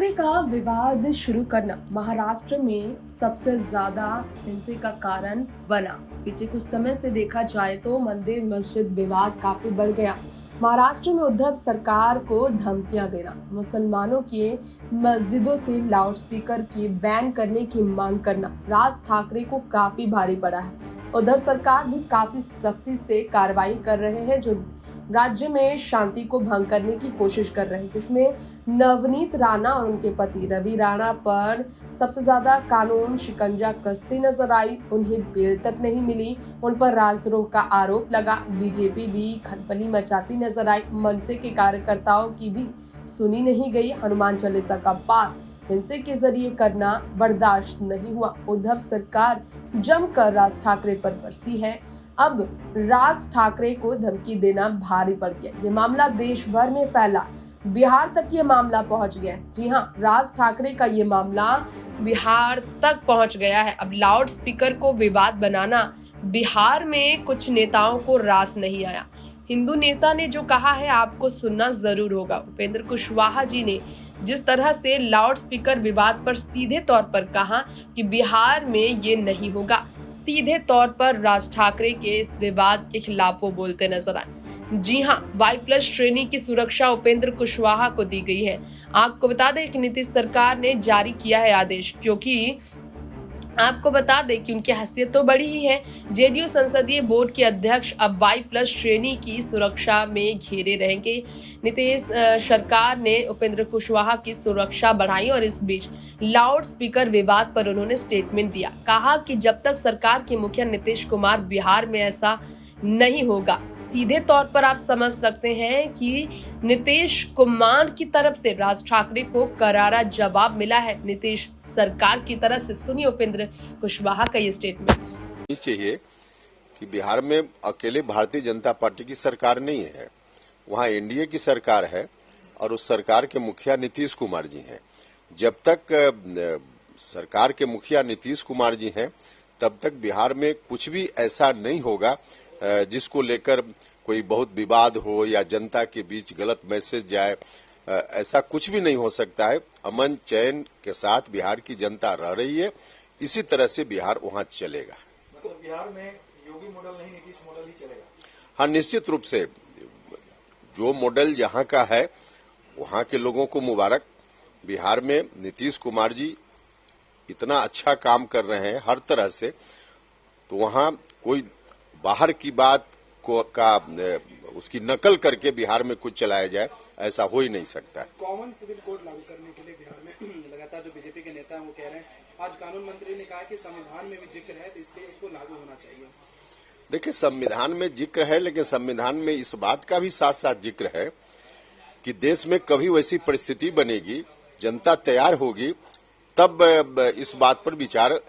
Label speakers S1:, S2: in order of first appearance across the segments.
S1: ठाकरे का विवाद शुरू करना महाराष्ट्र में सबसे ज्यादा हिंसे का कारण बना। पीछे कुछ समय से देखा जाए तो मंदिर मस्जिद विवाद काफी बढ़ गया। महाराष्ट्र में उद्धव सरकार को धमकियां देना, मुसलमानों की मस्जिदों से लाउडस्पीकर की बैन करने की मांग करना राज ठाकरे को काफी भारी पड़ा है। उद्धव सरकार भी काफी सख्ती से कार्रवाई कर रहे हैं, जो राज्य में शांति को भंग करने की कोशिश कर रहे हैं, जिसमें नवनीत राणा और उनके पति रवि राणा पर सबसे ज्यादा कानून शिकंजा कसती नजर आई। उन्हें बेल तक नहीं मिली, उन पर राजद्रोह का आरोप लगा। बीजेपी भी खलबली मचाती नजर आई। मनसे के कार्यकर्ताओं की भी सुनी नहीं गई। हनुमान चालीसा का पाठ हिंसे के जरिए करना बर्दाश्त नहीं हुआ। उद्धव सरकार जमकर राज ठाकरे पर बरसी है। अब राज ठाकरे को धमकी देना भारी पड़ गया। ये मामला देश भर में फैला, बिहार तक ये मामला पहुंच गया है। जी हाँ, राज ठाकरे का ये मामला बिहार तक पहुंच गया है। अब लाउड स्पीकर को विवाद बनाना बिहार में कुछ नेताओं को रास नहीं आया। हिंदू नेता ने जो कहा है आपको सुनना जरूर होगा। उपेंद्र कुशवाहा जी ने जिस तरह से लाउड स्पीकर विवाद पर सीधे तौर पर कहा कि बिहार में ये नहीं होगा, सीधे तौर पर राज ठाकरे के इस विवाद के खिलाफ वो बोलते नजर आए। जी हाँ, Y+ श्रेणी की सुरक्षा उपेंद्र कुशवाहा को दी गई है। आपको बता दें कि नीतीश सरकार ने जारी किया है आदेश, क्योंकि आपको बता दें कि उनकी हैसियत तो बड़ी ही है। जेडीयू संसदीय बोर्ड के अध्यक्ष अब Y+ श्रेणी की सुरक्षा में घेरे रहेंगे। नीतीश सरकार ने उपेंद्र कुशवाहा की सुरक्षा बढ़ाई और इस बीच लाउड स्पीकर विवाद पर उन्होंने स्टेटमेंट दिया। कहा कि जब तक सरकार के मुखिया नीतीश कुमार बिहार में ऐसा नहीं होगा, सीधे तौर पर आप समझ सकते हैं कि नीतीश कुमार की तरफ से राज ठाकरे को करारा जवाब मिला है नीतीश सरकार की तरफ से। सुनिए उपेंद्र कुशवाहा का ये स्टेटमेंट।
S2: चाहिए कि बिहार में अकेले भारतीय जनता पार्टी की सरकार नहीं है, वहाँ एनडीए की सरकार है और उस सरकार के मुखिया नीतीश कुमार जी हैं। जब तक सरकार के मुखिया नीतीश कुमार जी हैं, तब तक बिहार में कुछ भी ऐसा नहीं होगा जिसको लेकर कोई बहुत विवाद हो या जनता के बीच गलत मैसेज जाए। ऐसा कुछ भी नहीं हो सकता है। अमन चैन के साथ बिहार की जनता रह रही है, इसी तरह से बिहार वहाँ चलेगा।
S3: मतलब बिहार में योगी मॉडल नहीं, नीतीश मॉडल ही चलेगा?
S2: हाँ, निश्चित रूप से जो मॉडल यहाँ का है वहाँ के लोगों को मुबारक। बिहार में नीतीश कुमार जी इतना अच्छा काम कर रहे हैं हर तरह से, तो वहाँ कोई बाहर की बात उसकी नकल करके बिहार में कुछ चलाया जाए, ऐसा हो ही नहीं सकता।
S3: कॉमन सिविल कोड लागू करने के लिए बिहार में लगातार जो बीजेपी के नेता हैं वो कह रहे हैं, आज कानून मंत्री ने कहा कि संविधान में भी जिक्र है, तो इसलिए उसको लागू होना चाहिए।
S2: देखिए, संविधान में जिक्र है, लेकिन संविधान में इस बात का भी साथ साथ जिक्र है कि देश में कभी वैसी परिस्थिति बनेगी, जनता तैयार होगी, तब इस बात पर विचार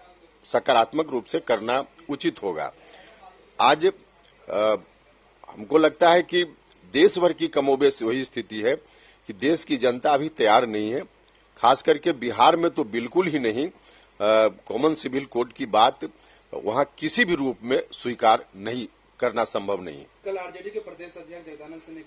S2: सकारात्मक रूप से करना उचित होगा। आज हमको लगता है कि देश भर की कमोबेश वही स्थिति है कि देश की जनता अभी तैयार नहीं है, खास करके बिहार में तो बिल्कुल ही नहीं। कॉमन सिविल कोड की बात वहाँ किसी भी रूप में स्वीकार नहीं करना संभव नहीं।
S3: कल आरजेडी के प्रदेश अध्यक्ष जगदानंद सिंह ने